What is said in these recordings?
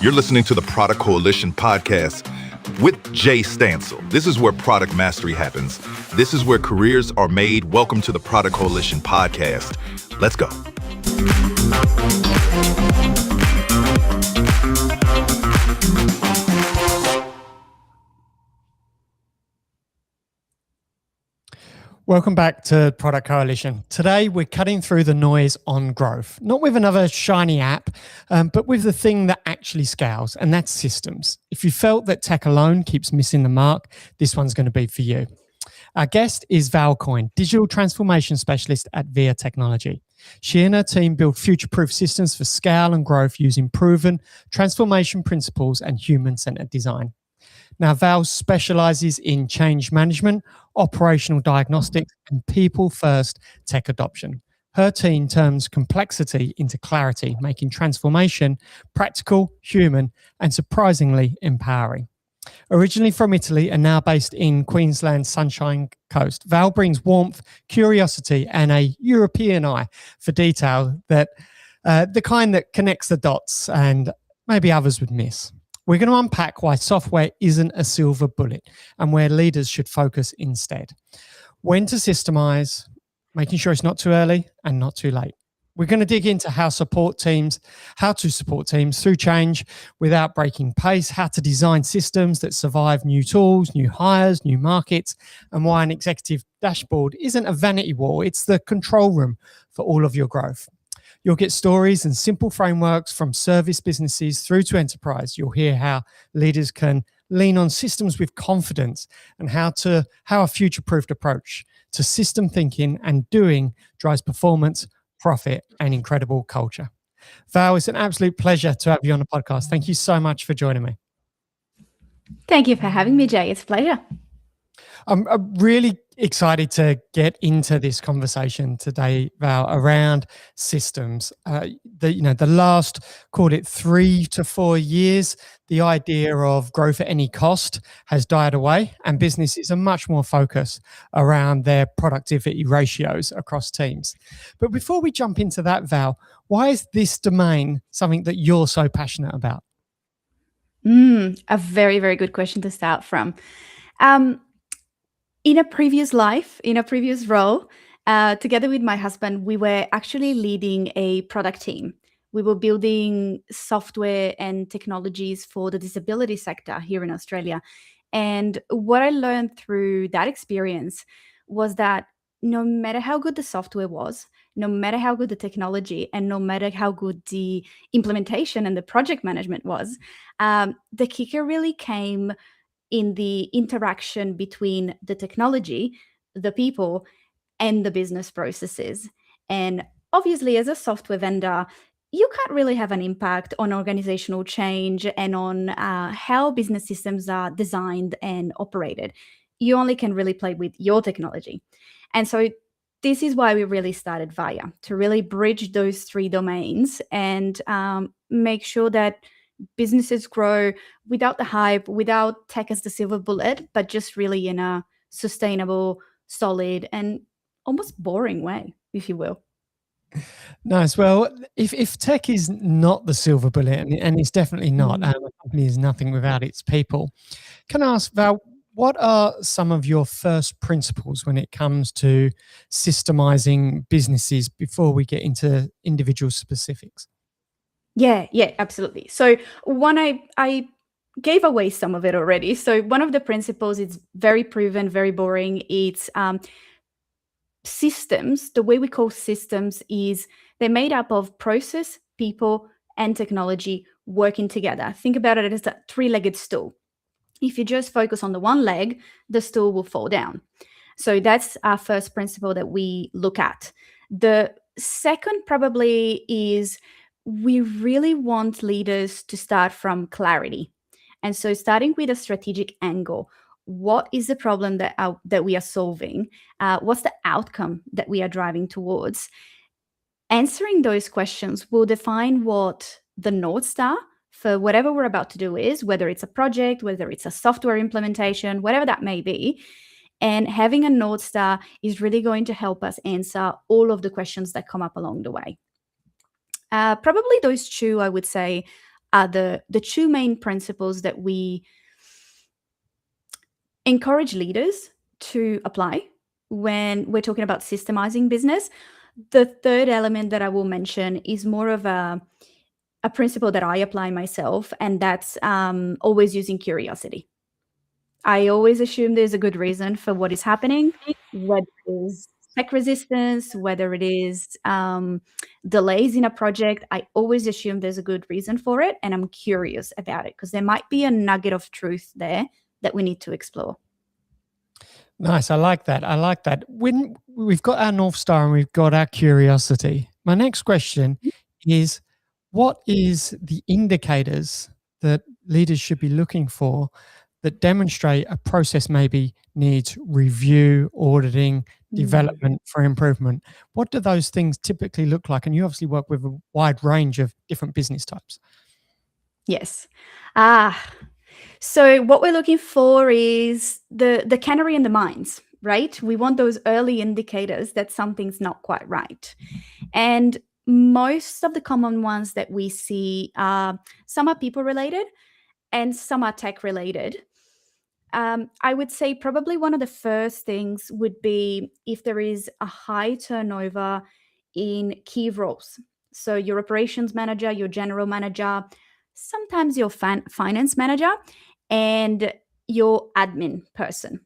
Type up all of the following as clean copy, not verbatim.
You're listening to the Product Coalition podcast with Jay Stansel. This is where product mastery happens. This is where careers are made. Welcome to the Product Coalition podcast. Let's go. Welcome back to Product Coalition. Today, we're cutting through the noise on growth, not with another shiny app, but with the thing that actually scales, and that's systems. If you felt that tech alone keeps missing the mark, this one's going to be for you. Our guest is Val Coin, digital transformation specialist at VIA Technology. She and her team build future-proof systems for scale and growth using proven transformation principles and human-centered design. Now, Val specializes in change management, operational diagnostics, and people-first tech adoption. Her team turns complexity into clarity, making transformation practical, human, and surprisingly empowering. Originally from Italy and now based in Queensland's Sunshine Coast, Val brings warmth, curiosity, and a European eye for detail that the kind that connects the dots and maybe others would miss. We're going to unpack why software isn't a silver bullet and where leaders should focus instead. When to systemize, making sure it's not too early and not too late. We're going to dig into how to support teams through change without breaking pace, how to design systems that survive new tools, new hires, new markets, and why an executive dashboard isn't a vanity wall, it's the control room for all of your growth. You'll get stories and simple frameworks from service businesses through to enterprise. You'll hear how leaders can lean on systems with confidence and how a future-proofed approach to system thinking and doing drives performance, profit, and incredible culture. Val, it's an absolute pleasure to have you on the podcast. Thank you so much for joining me. Thank you for having me, Jay. It's a pleasure. I'm really excited to get into this conversation today, Val, around systems. The last, called it 3 to 4 years, the idea of growth at any cost has died away, and businesses are much more focused around their productivity ratios across teams. But before we jump into that, Val, why is this domain something that you're so passionate about? A very, very good question to start from. In a previous life, in a previous role, together with my husband, we were actually leading a product team. We were building software and technologies for the disability sector here in Australia. And what I learned through that experience was that no matter how good the software was, no matter how good the technology, and no matter how good the implementation and the project management was, the kicker really came in the interaction between the technology, the people, and the business processes. And obviously, as a software vendor, you can't really have an impact on organizational change and on how business systems are designed and operated. You only can really play with your technology. And so this is why we really started VIA, to really bridge those three domains and make sure that businesses grow without the hype, without tech as the silver bullet, but just really in a sustainable, solid, and almost boring way, if you will. Nice. Well, if tech is not the silver bullet, and it's definitely not, a company is nothing without its people, can I ask, Val, what are some of your first principles when it comes to systemizing businesses before we get into individual specifics? Yeah, absolutely. So one, I gave away some of it already. So one of the principles is very proven, very boring. It's systems. The way we call systems is they're made up of process, people, and technology working together. Think about it as a three-legged stool. If you just focus on the one leg, the stool will fall down. So that's our first principle that we look at. The second probably is we really want leaders to start from clarity. And so starting with a strategic angle, what is the problem that we are solving? What's the outcome that we are driving towards? Answering those questions will define what the North Star for whatever we're about to do is, whether it's a project, whether it's a software implementation, whatever that may be. And having a North Star is really going to help us answer all of the questions that come up along the way. Probably those two, I would say, are the two main principles that we encourage leaders to apply when we're talking about systemizing business. The third element that I will mention is more of a principle that I apply myself, and that's always using curiosity. I always assume there's a good reason for what is happening, whether it is tech resistance, whether it is delays in a project. I always assume there's a good reason for it, and I'm curious about it because there might be a nugget of truth there that we need to explore. Nice. I like that. I like that. When we've got our North Star and we've got our curiosity, my next question is, what is the indicators that leaders should be looking for that demonstrate a process maybe needs review, auditing, development for improvement? What do those things typically look like? And you obviously work with a wide range of different business types. Yes. So what we're looking for is the canary in the mines, right? We want those early indicators that something's not quite right. And most of the common ones that we see are, some are people related and some are tech related. I would say probably one of the first things would be if there is a high turnover in key roles. So your operations manager, your general manager, sometimes your finance manager, and your admin person,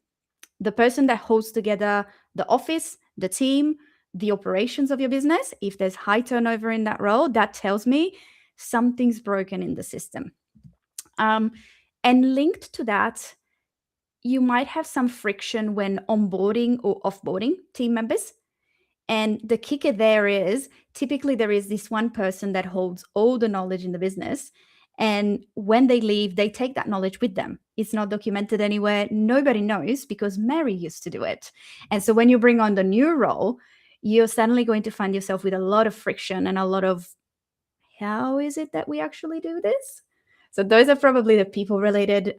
the person that holds together the office, the team, the operations of your business. If there's high turnover in that role, that tells me something's broken in the system. And linked to that, you might have some friction when onboarding or offboarding team members. And the kicker there is typically there is this one person that holds all the knowledge in the business. And when they leave, they take that knowledge with them. It's not documented anywhere. Nobody knows because Mary used to do it. And so when you bring on the new role, you're suddenly going to find yourself with a lot of friction and a lot of, how is it that we actually do this? So those are probably the people-related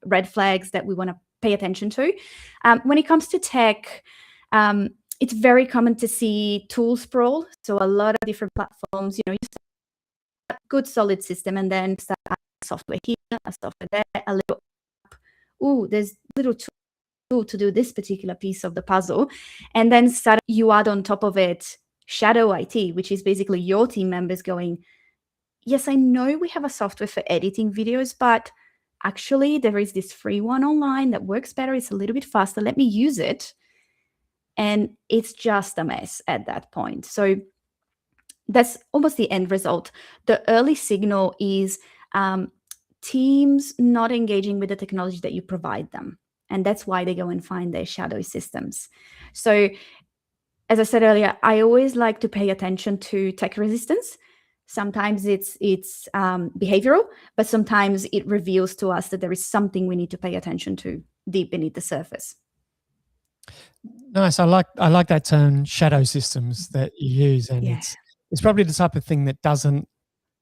red flags that we want to pay attention to. When it comes to tech, it's very common to see tool sprawl. So a lot of different platforms, you start a good solid system and then start adding software here, a software there, a little app. Ooh, there's a little tool to do this particular piece of the puzzle. And then you add on top of it shadow IT, which is basically your team members going, yes, I know we have a software for editing videos, but actually there is this free one online that works better. It's a little bit faster. Let me use it. And it's just a mess at that point. So that's almost the end result. The early signal is teams not engaging with the technology that you provide them. And that's why they go and find their shadow systems. So as I said earlier, I always like to pay attention to tech resistance. Sometimes it's behavioral, but sometimes it reveals to us that there is something we need to pay attention to deep beneath the surface. Nice. I like that term, shadow systems, that you use, and it's probably the type of thing that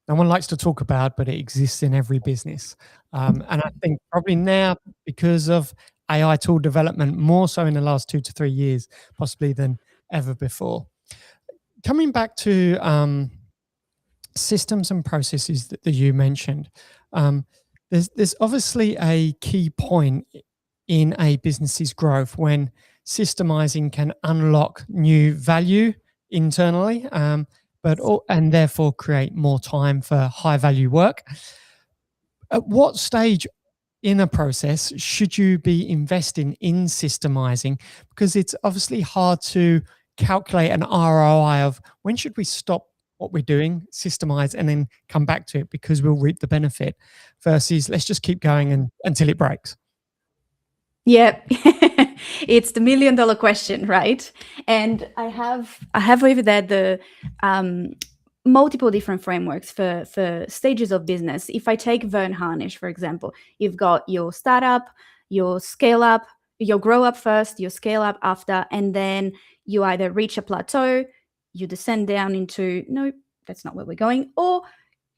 no one likes to talk about, but it exists in every business. And I think probably now, because of AI tool development, more so in the last 2 to 3 years, possibly than ever before. Coming back to systems and processes that you mentioned, there's obviously a key point in a business's growth when systemizing can unlock new value internally, and therefore create more time for high value work. At what stage in a process should you be investing in systemizing? Because it's obviously hard to calculate an ROI of when should we stop what we're doing, systemize, and then come back to it because we'll reap the benefit, versus let's just keep going until it breaks. Yeah, it's the $1 million question, right? And I have over there the multiple different frameworks for stages of business. If I take Vern Harnish, for example, you've got your startup, your scale up, your grow up first, your scale up after, and then you either reach a plateau, you descend down into, no, that's not where we're going, or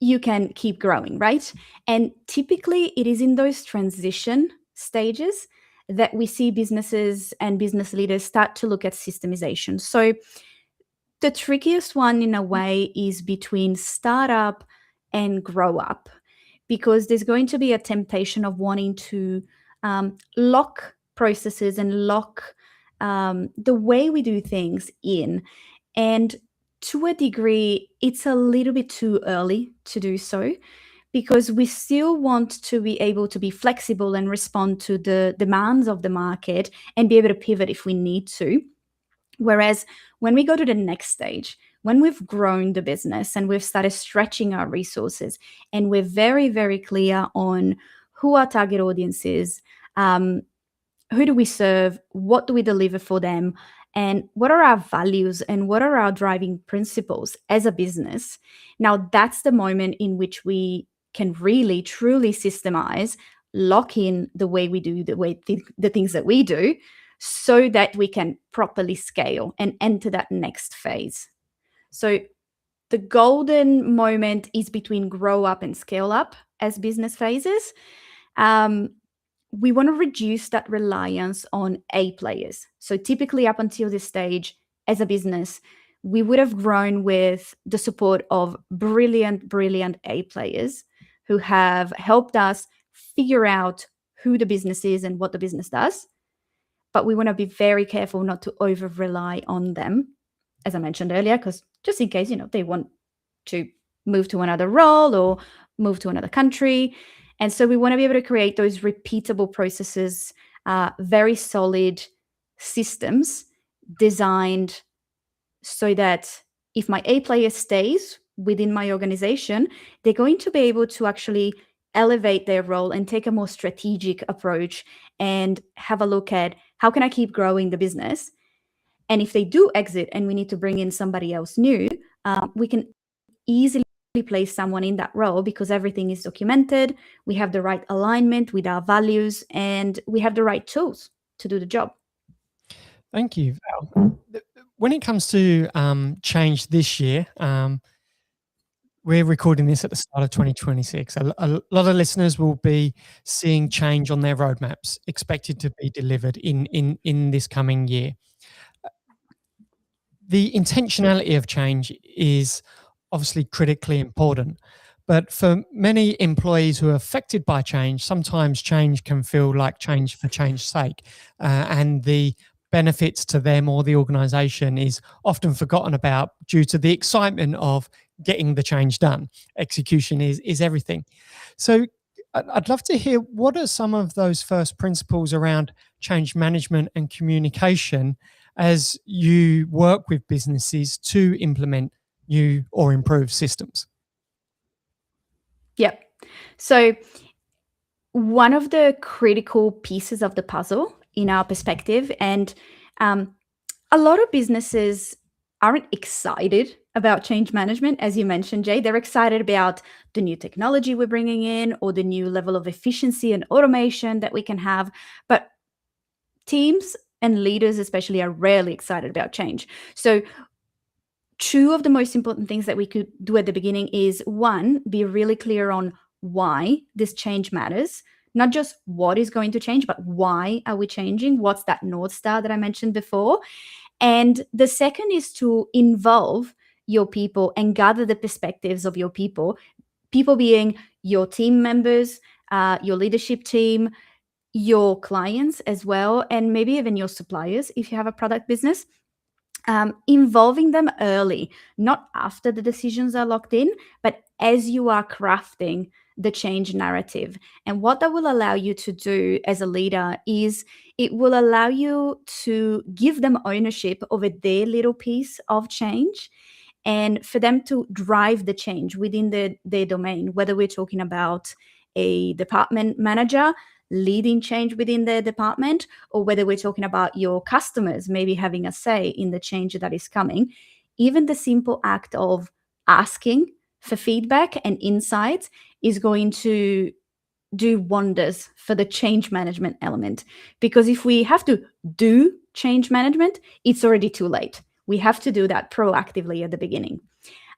you can keep growing, right? And typically it is in those transition stages that we see businesses and business leaders start to look at systemization. So the trickiest one in a way is between startup and grow up. because there's going to be a temptation of wanting to lock processes and lock the way we do things in. And to a degree, it's a little bit too early to do so, because we still want to be able to be flexible and respond to the demands of the market and be able to pivot if we need to. Whereas when we go to the next stage, when we've grown the business and we've started stretching our resources and we're very, very clear on who our target audience is, who do we serve, what do we deliver for them, and what are our values and what are our driving principles as a business. Now, that's the moment in which we can really, truly systemize, lock in the way we do the things that we do, so that we can properly scale and enter that next phase. So the golden moment is between grow up and scale up as business phases. We want to reduce that reliance on A players. So typically up until this stage, as a business, we would have grown with the support of brilliant A players who have helped us figure out who the business is and what the business does. But we want to be very careful not to over rely on them, as I mentioned earlier, because just in case, they want to move to another role or move to another country. And so we want to be able to create those repeatable processes, very solid systems designed so that if my A player stays within my organization, they're going to be able to actually elevate their role and take a more strategic approach and have a look at how can I keep growing the business. And if they do exit and we need to bring in somebody else new, we can easily place someone in that role because everything is documented, we have the right alignment with our values, and we have the right tools to do the job. Thank you, Val. When it comes to change this year, we're recording this at the start of 2026. A lot of listeners will be seeing change on their roadmaps expected to be delivered in this coming year. The intentionality of change is obviously critically important. But for many employees who are affected by change, sometimes change can feel like change for change's sake. And the benefits to them or the organization is often forgotten about due to the excitement of getting the change done. Execution is everything. So I'd love to hear, what are some of those first principles around change management and communication as you work with businesses to implement new or improve systems? Yep. So one of the critical pieces of the puzzle in our perspective, and a lot of businesses aren't excited about change management, as you mentioned, Jay. They're excited about the new technology we're bringing in or the new level of efficiency and automation that we can have. But teams and leaders especially are rarely excited about change. So two of the most important things that we could do at the beginning is, one, be really clear on why this change matters. Not just what is going to change, but why are we changing? What's that North Star that I mentioned before? And the second is to involve your people and gather the perspectives of your people being your team members, your leadership team, your clients as well, and maybe even your suppliers if you have a product business. Involving them early, not after the decisions are locked in, but as you are crafting the change narrative. And what that will allow you to do as a leader is it will allow you to give them ownership over their little piece of change and for them to drive the change within their domain, whether we're talking about a department manager leading change within their department, or whether we're talking about your customers maybe having a say in the change that is coming. Even the simple act of asking for feedback and insights is going to do wonders for the change management element. Because if we have to do change management, it's already too late. We have to do that proactively at the beginning.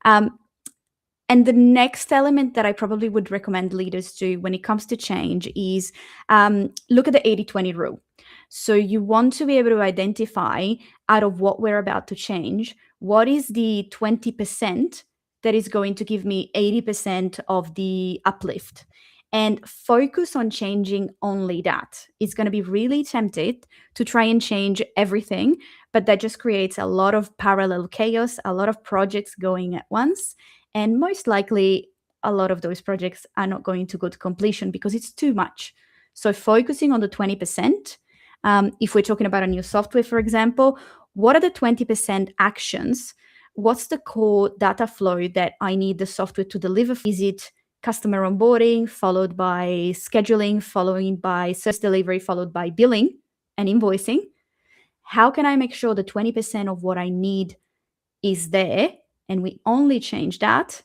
And the next element that I probably would recommend leaders do when it comes to change is look at the 80-20 rule. So you want to be able to identify, out of what we're about to change, what is the 20% that is going to give me 80% of the uplift, and focus on changing only that. It's going to be really tempted to try and change everything, but that just creates a lot of parallel chaos, a lot of projects going at once, and most likely a lot of those projects are not going to go to completion because it's too much. So focusing on the 20%, if we're talking about a new software, for example, what are the 20% actions? What's the core data flow that I need the software to deliver? Is it customer onboarding, followed by scheduling, followed by service delivery, followed by billing and invoicing? How can I make sure the 20% of what I need is there, and we only change that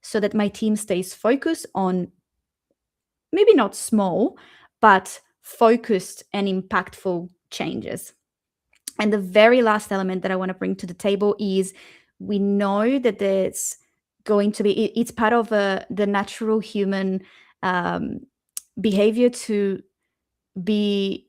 so that my team stays focused on maybe not small, but focused and impactful changes? And the very last element that I want to bring to the table is, we know that there's going to be, it's part of the natural human behavior to be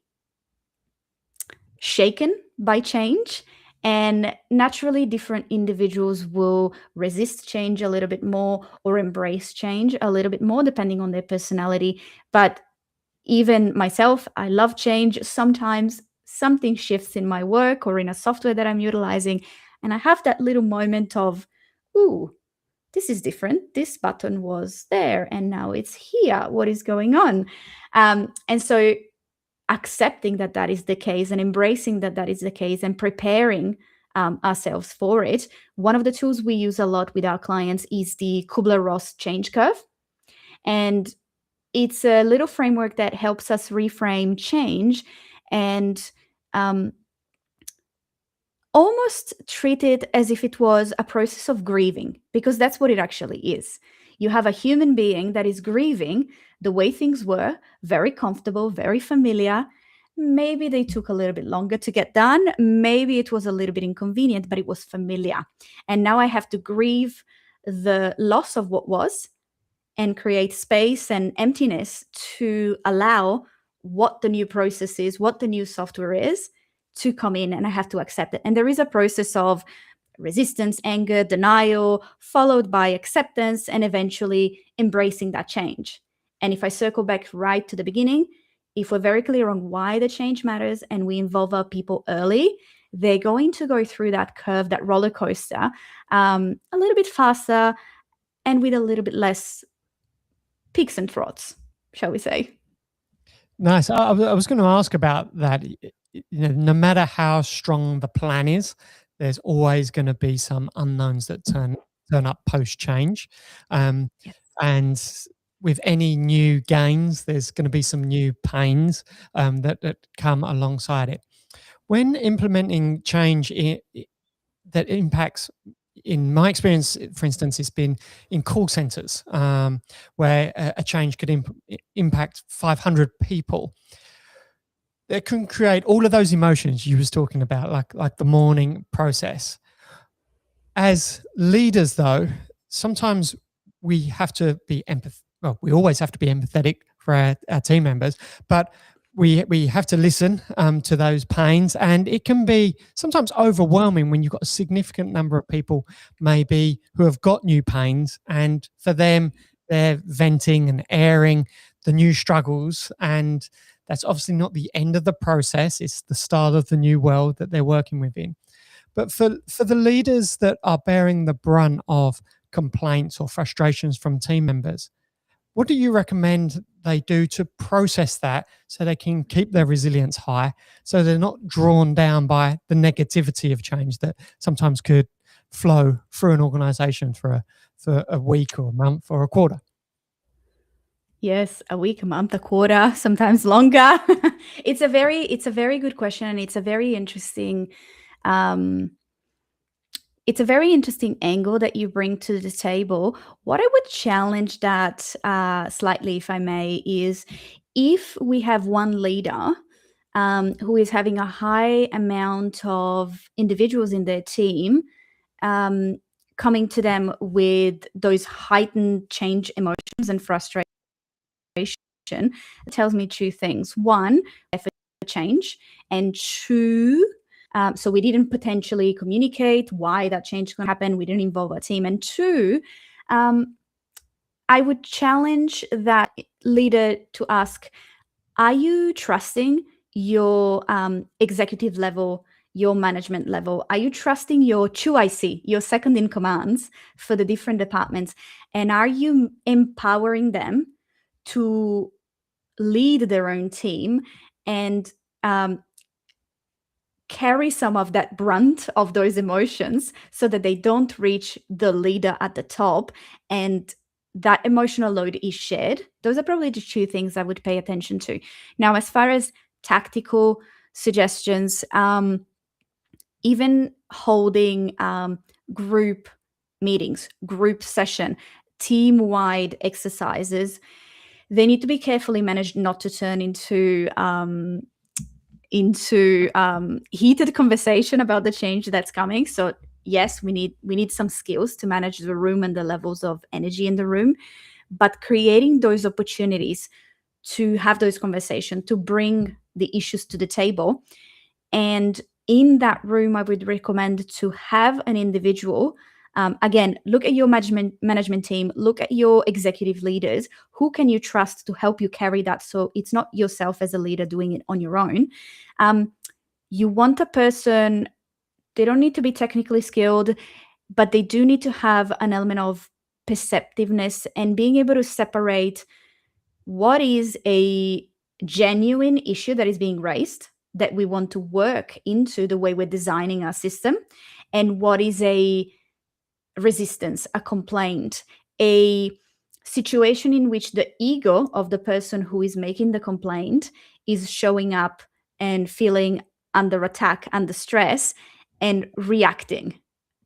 shaken by change. And naturally, different individuals will resist change a little bit more or embrace change a little bit more, depending on their personality. But even myself, I love change. Sometimes something shifts in my work or in a software that I'm utilizing, and I have that little moment of, ooh, this is different. This button was there and now it's here. What is going on? And so accepting that that is the case and embracing that that is the case and preparing ourselves for it. One of the tools we use a lot with our clients is the Kubler-Ross change curve. And it's a little framework that helps us reframe change and almost treat it as if it was a process of grieving, because that's what it actually is. You have a human being that is grieving the way things were, very comfortable, very familiar. Maybe they took a little bit longer to get done. Maybe it was a little bit inconvenient, but it was familiar. And now I have to grieve the loss of what was and create space and emptiness to allow what the new process is, what the new software is, to come in, and I have to accept it. And there is a process of resistance, anger, denial, followed by acceptance, and eventually embracing that change. And if I circle back right to the beginning, if we're very clear on why the change matters and we involve our people early, they're going to go through that curve, that roller coaster, a little bit faster and with a little bit less peaks and troughs, shall we say. Nice. I was going to ask about that. No matter how strong the plan is, there's always going to be some unknowns that turn up post change. Yes. And with any new gains, there's going to be some new pains that come alongside it. When implementing change that impacts, in my experience, for instance, it's been in call centers where a change could impact 500 people. It can create all of those emotions you was talking about, like the mourning process. As leaders, though, sometimes we have to be well, we always have to be empathetic for our team members, but we have to listen to those pains, and it can be sometimes overwhelming when you've got a significant number of people maybe who have got new pains, and for them, they're venting and airing the new struggles, and that's obviously not the end of the process. It's the start of the new world that they're working within. But for the leaders that are bearing the brunt of complaints or frustrations from team members, what do you recommend they do to process that so they can keep their resilience high, so they're not drawn down by the negativity of change that sometimes could flow through an organization for a week or a month or a quarter? Yes, a week, a month, a quarter, sometimes longer. It's a very good question, and it's a very interesting angle that you bring to the table. What I would challenge that slightly, if I may, is if we have one leader who is having a high amount of individuals in their team coming to them with those heightened change emotions and frustration, it tells me two things. One, effort for change, and two, So we didn't potentially communicate why that change can happen. We didn't involve our team. And two, I would challenge that leader to ask, are you trusting your executive level, your management level? Are you trusting your CUIC, your second in commands for the different departments? And are you empowering them to lead their own team and carry some of that brunt of those emotions so that they don't reach the leader at the top and that emotional load is shared? Those are probably the two things I would pay attention to. Now, as far as tactical suggestions, even holding group meetings, group session, team-wide exercises, they need to be carefully managed not to turn into heated conversation about the change that's coming. So yes, we need some skills to manage the room and the levels of energy in the room, but creating those opportunities to have those conversations, to bring the issues to the table. And in that room, I would recommend to have an individual, again, look at your management team, look at your executive leaders. Who can you trust to help you carry that? So it's not yourself as a leader doing it on your own. You want a person, they don't need to be technically skilled, but they do need to have an element of perceptiveness and being able to separate what is a genuine issue that is being raised that we want to work into the way we're designing our system, and what is a resistance, a complaint, a situation in which the ego of the person who is making the complaint is showing up and feeling under attack, under stress, and reacting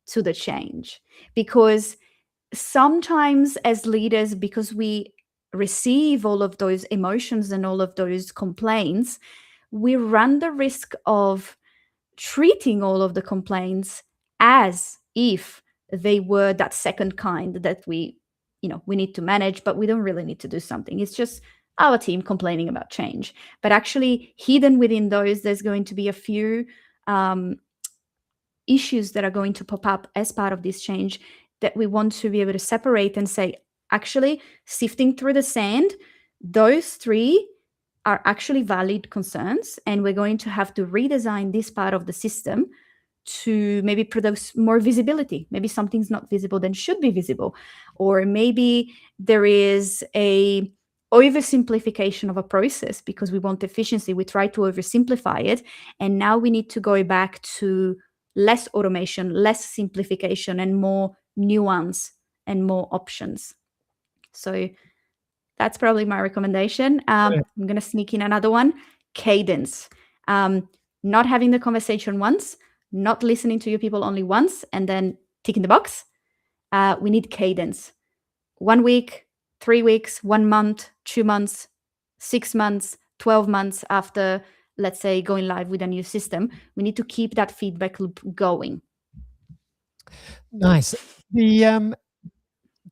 to the change. Because sometimes as leaders, because we receive all of those emotions and all of those complaints, we run the risk of treating all of the complaints as if they were that second kind that we need to manage, but we don't really need to do something. It's just our team complaining about change. But actually, hidden within those, there's going to be a few issues that are going to pop up as part of this change that we want to be able to separate and say, actually, sifting through the sand, those three are actually valid concerns, and we're going to have to redesign this part of the system to maybe produce more visibility. Maybe something's not visible then should be visible, or maybe there is a oversimplification of a process because we want efficiency. We try to oversimplify it, and now we need to go back to less automation, less simplification, and more nuance and more options. So that's probably my recommendation. I'm going to sneak in another one: cadence. Not having the conversation once, not listening to your people only once, and then ticking the box. We need cadence. 1 week, 3 weeks, 1 month, 2 months, 6 months, 12 months after, let's say, going live with a new system. We need to keep that feedback loop going. Nice.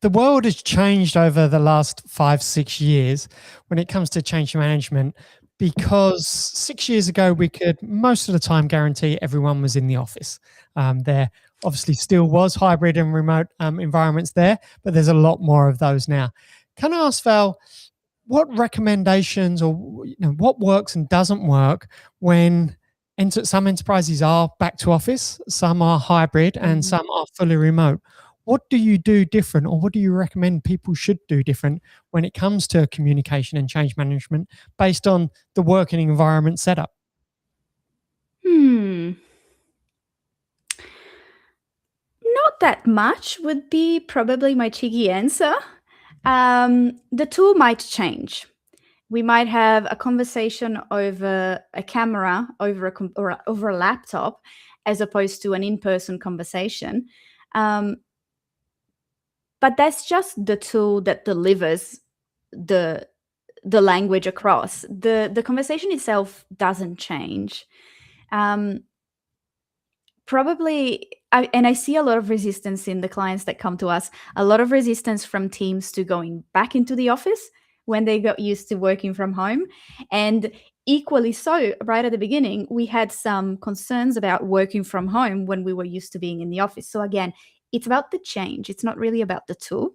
The world has changed over the last 5-6 years when it comes to change management, because 6 years ago, we could most of the time guarantee everyone was in the office. There obviously still was hybrid and remote environments there, but there's a lot more of those now. Can I ask, Val, what recommendations or what works and doesn't work when some enterprises are back to office, some are hybrid, and some are fully remote? What do you do different, or what do you recommend people should do different when it comes to communication and change management based on the working environment setup? Not that much would be probably my cheeky answer. The tool might change. We might have a conversation over a camera, over a laptop, as opposed to an in-person conversation. But that's just the tool that delivers the language across. The conversation itself doesn't change. Probably, I see a lot of resistance in the clients that come to us, a lot of resistance from teams to going back into the office when they got used to working from home. And equally so, right at the beginning, we had some concerns about working from home when we were used to being in the office. So again, it's about the change. It's not really about the tool.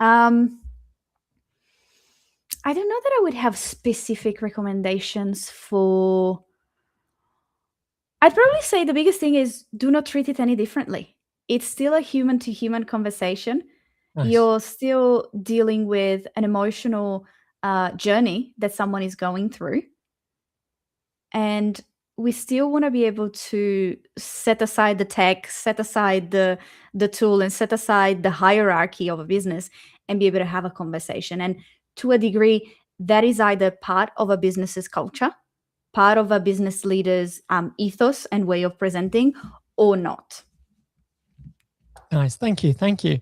I don't know that I would have specific recommendations for. I'd probably say the biggest thing is do not treat it any differently. It's still a human to human conversation. Nice. You're still dealing with an emotional journey that someone is going through. And we still want to be able to set aside the tech, set aside the tool, and set aside the hierarchy of a business and be able to have a conversation. And to a degree, that is either part of a business's culture, part of a business leader's ethos and way of presenting, or not. Nice. Thank you. Thank you.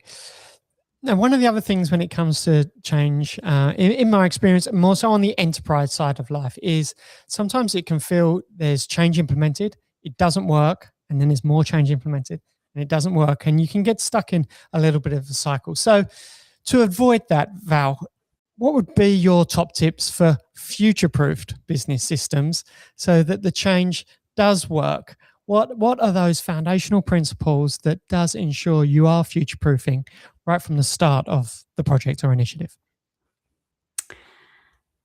Now, one of the other things when it comes to change, in my experience, more so on the enterprise side of life, is sometimes it can feel there's change implemented, it doesn't work, and then there's more change implemented, and it doesn't work, and you can get stuck in a little bit of a cycle. So to avoid that, Val, what would be your top tips for future-proofed business systems so that the change does work? What are those foundational principles that does ensure you are future-proofing right from the start of the project or initiative?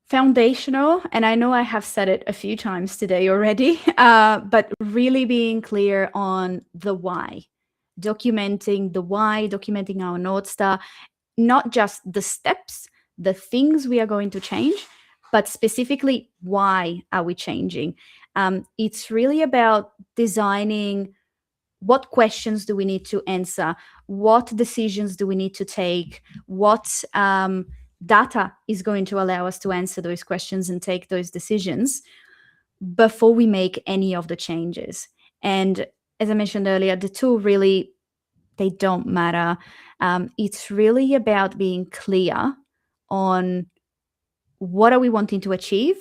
Foundational, and I know I have said it a few times today already, but really being clear on the why, documenting the why, documenting our North Star, not just the steps, the things we are going to change, but specifically why are we changing? It's really about designing what questions do we need to answer, what decisions do we need to take, what data is going to allow us to answer those questions and take those decisions before we make any of the changes. And as I mentioned earlier, the tool really, they don't matter. It's really about being clear on what are we wanting to achieve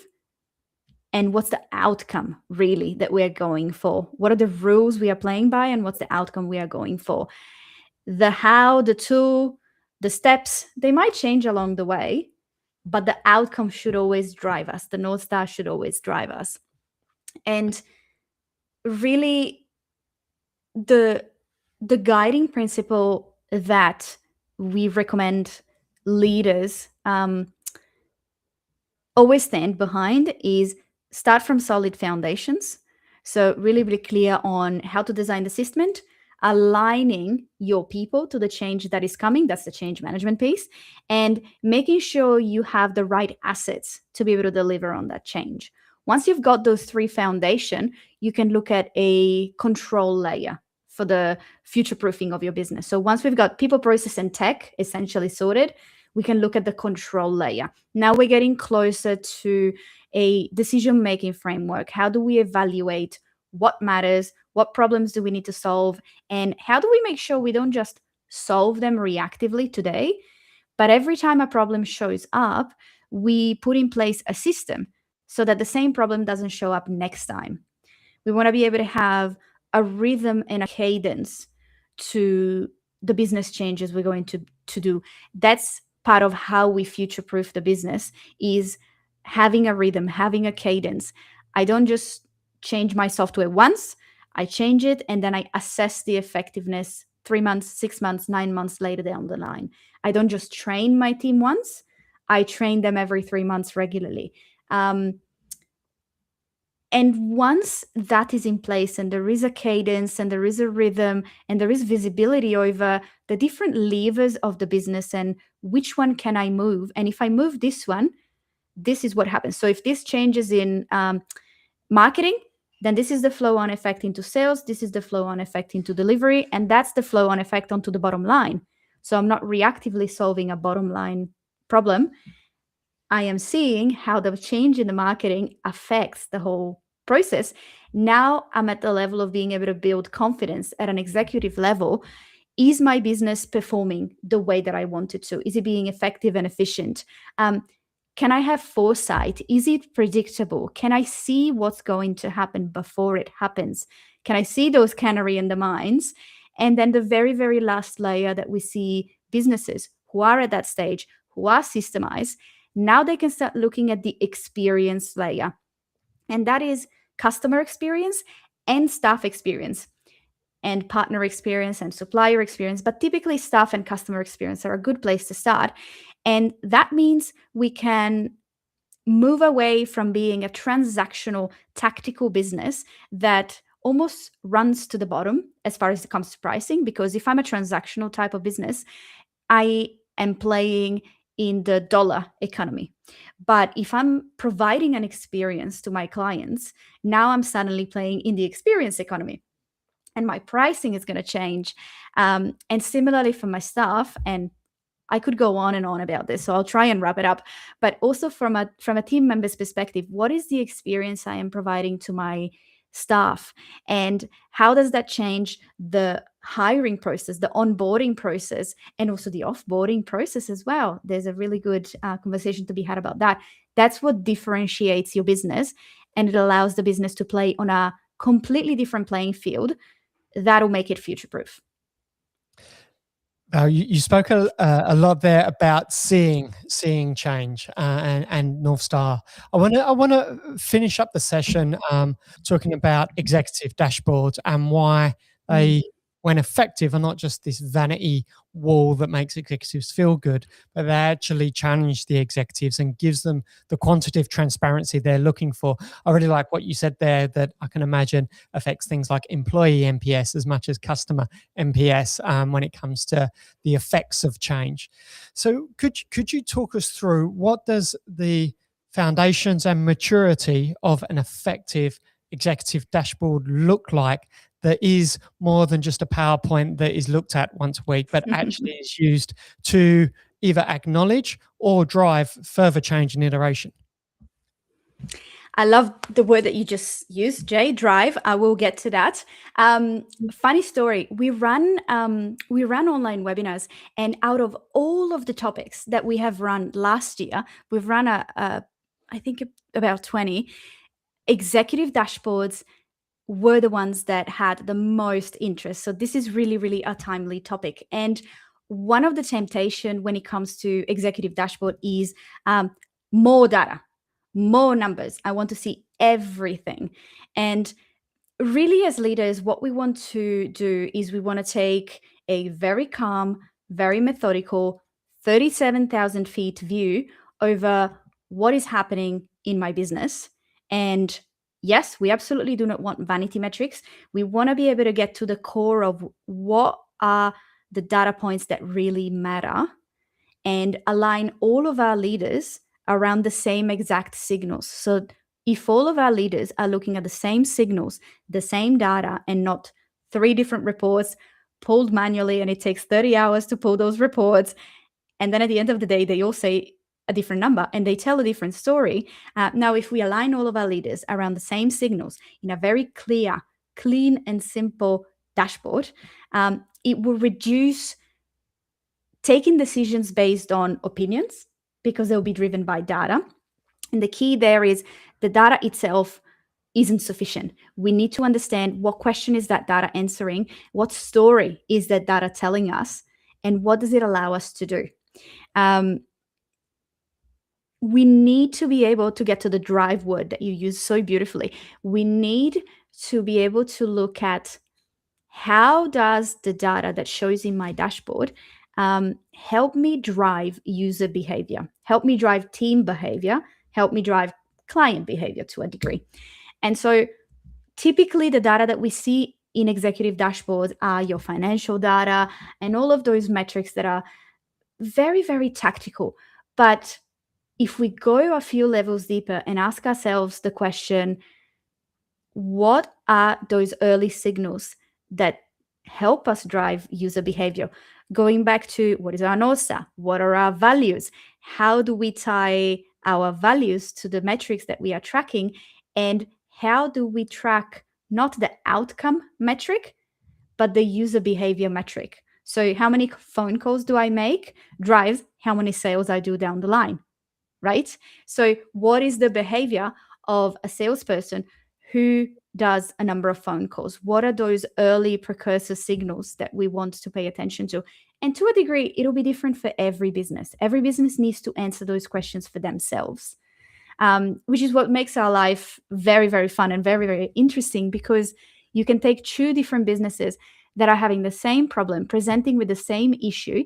and what's the outcome really that we're going for. What are the rules we are playing by and what's the outcome we are going for? The how, the tool, the steps, they might change along the way, but the outcome should always drive us. The North Star should always drive us. And really the guiding principle that we recommend leaders always stand behind is start from solid foundations. So really be clear on how to design the system, aligning your people to the change that is coming. That's the change management piece. And making sure you have the right assets to be able to deliver on that change. Once you've got those three foundations, you can look at a control layer for the future proofing of your business. So once we've got people, process, and tech essentially sorted, we can look at the control layer. Now we're getting closer to a decision-making framework. How do we evaluate what matters? What problems do we need to solve? And how do we make sure we don't just solve them reactively today, but every time a problem shows up, we put in place a system so that the same problem doesn't show up next time. We want to be able to have a rhythm and a cadence to the business changes we're going to do. That's part of how we future-proof the business, is having a rhythm, having a cadence. I don't just change my software once, I change it and then I assess the effectiveness 3 months, 6 months, 9 months later down the line. I don't just train my team once, I train them every 3 months regularly. And once that is in place and there is a cadence and there is a rhythm and there is visibility over the different levers of the business and which one can I move? And if I move this one, this is what happens. So if this changes in marketing, then this is the flow-on effect into sales. This is the flow-on effect into delivery. And that's the flow-on effect onto the bottom line. So I'm not reactively solving a bottom line problem. I am seeing how the change in the marketing affects the whole process. Now I'm at the level of being able to build confidence at an executive level. Is my business performing the way that I want it to? Is it being effective and efficient? Can I have foresight? Is it predictable? Can I see what's going to happen before it happens? Can I see those canary in the mines? And then the very, very last layer that we see businesses who are at that stage, who are systemized, now they can start looking at the experience layer. And that is customer experience and staff experience and partner experience and supplier experience. But typically staff and customer experience are a good place to start. And that means we can move away from being a transactional tactical business that almost runs to the bottom as far as it comes to pricing. Because if I'm a transactional type of business, I am playing in the dollar economy. But if I'm providing an experience to my clients, now I'm suddenly playing in the experience economy, and my pricing is going to change. And similarly for my staff, and I could go on and on about this, so I'll try and wrap it up. But also from a team member's perspective, what is the experience I am providing to my staff, and how does that change the hiring process, the onboarding process, and also the offboarding process as well? There's a really good conversation to be had about that. That's what differentiates your business, and it allows the business to play on a completely different playing field. That'll make it future-proof. You spoke a lot there about seeing change and North Star. I want to finish up the session talking about executive dashboards and why they, when effective, are not just this vanity wall that makes executives feel good, but they actually challenge the executives and gives them the quantitative transparency they're looking for. I really like what you said there, that I can imagine affects things like employee NPS as much as customer NPS when it comes to the effects of change. So could you talk us through what does the foundations and maturity of an effective executive dashboard look like, that is more than just a PowerPoint that is looked at once a week, but actually is used to either acknowledge or drive further change and iteration? I love the word that you just used, Jay, drive. I will get to that. Funny story. We run online webinars, and out of all of the topics that we have run last year, we've run I think about 20 executive dashboards were the ones that had the most interest. So this is really, really a timely topic. And one of the temptation when it comes to executive dashboard is more data, more numbers. I want to see everything. And really, as leaders, what we want to do is we want to take a very calm, very methodical, 37,000 feet view over what is happening in my business. And yes, we absolutely do not want vanity metrics. We want to be able to get to the core of what are the data points that really matter, and align all of our leaders around the same exact signals. So if all of our leaders are looking at the same signals, the same data, and not 3 different reports pulled manually, and it takes 30 hours to pull those reports, and then at the end of the day, they all say a different number and they tell a different story. Now, if we align all of our leaders around the same signals in a very clear, clean, and simple dashboard, it will reduce taking decisions based on opinions, because they'll be driven by data. And the key there is the data itself isn't sufficient. We need to understand what question is that data answering, what story is that data telling us, and what does it allow us to do. We need to be able to get to the drive word that you use so beautifully. We need to be able to look at how does the data that shows in my dashboard help me drive user behavior, help me drive team behavior, help me drive client behavior to a degree. And so typically the data that we see in executive dashboards are your financial data and all of those metrics that are very, very tactical. But if we go a few levels deeper and ask ourselves the question, what are those early signals that help us drive user behavior? Going back to what is our North Star? What are our values? How do we tie our values to the metrics that we are tracking? And how do we track not the outcome metric, but the user behavior metric? So how many phone calls do I make drives how many sales I do down the line, right? So what is the behavior of a salesperson who does a number of phone calls? What are those early precursor signals that we want to pay attention to? And to a degree, it'll be different for every business. Every business needs to answer those questions for themselves. which is what makes our life very, very fun and very, very interesting, because you can take two different businesses that are having the same problem, presenting with the same issue,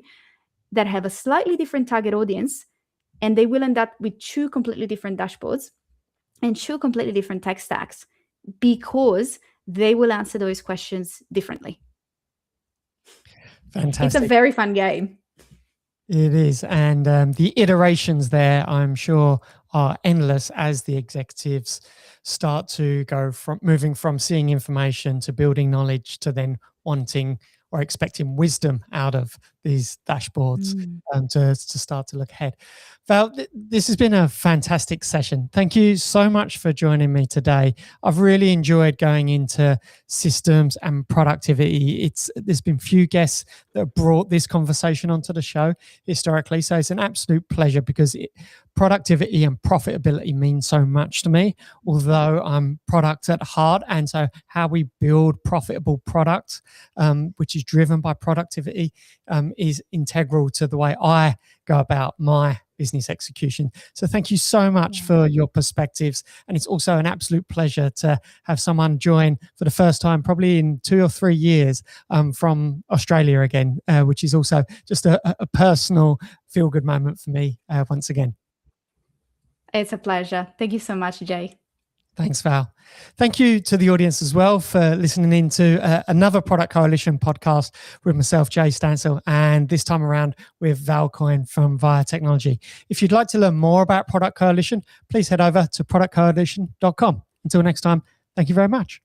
that have a slightly different target audience, and they will end up with two completely different dashboards and two completely different tech stacks, because they will answer those questions differently. Fantastic. It's a very fun game. It is. And the iterations there, I'm sure, are endless as the executives start to go from moving from seeing information to building knowledge to then wanting or expecting wisdom out of these dashboards to start to look ahead. Val, this has been a fantastic session. Thank you so much for joining me today. I've really enjoyed going into systems and productivity. There's been few guests that have brought this conversation onto the show historically, so it's an absolute pleasure, because productivity and profitability mean so much to me, although I'm product at heart. And so how we build profitable products, which is driven by productivity, is integral to the way I go about my business execution. So thank you so much for your perspectives. And it's also an absolute pleasure to have someone join for the first time, probably in 2 or 3 years, from Australia again, which is also just a personal feel-good moment for me once again. It's a pleasure. Thank you so much, Jay. Thanks, Val. Thank you to the audience as well for listening into another Product Coalition podcast with myself, Jay Stansel, and this time around with Val Coin from Via Technology. If you'd like to learn more about Product Coalition, please head over to productcoalition.com. Until next time, thank you very much.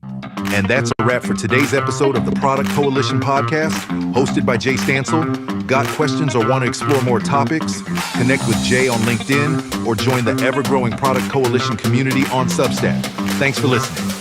And that's a wrap for today's episode of the Product Coalition podcast, hosted by Jay Stansel. Got questions or want to explore more topics? Connect with Jay on LinkedIn or join the ever-growing Product Coalition community on Substack. Thanks for listening.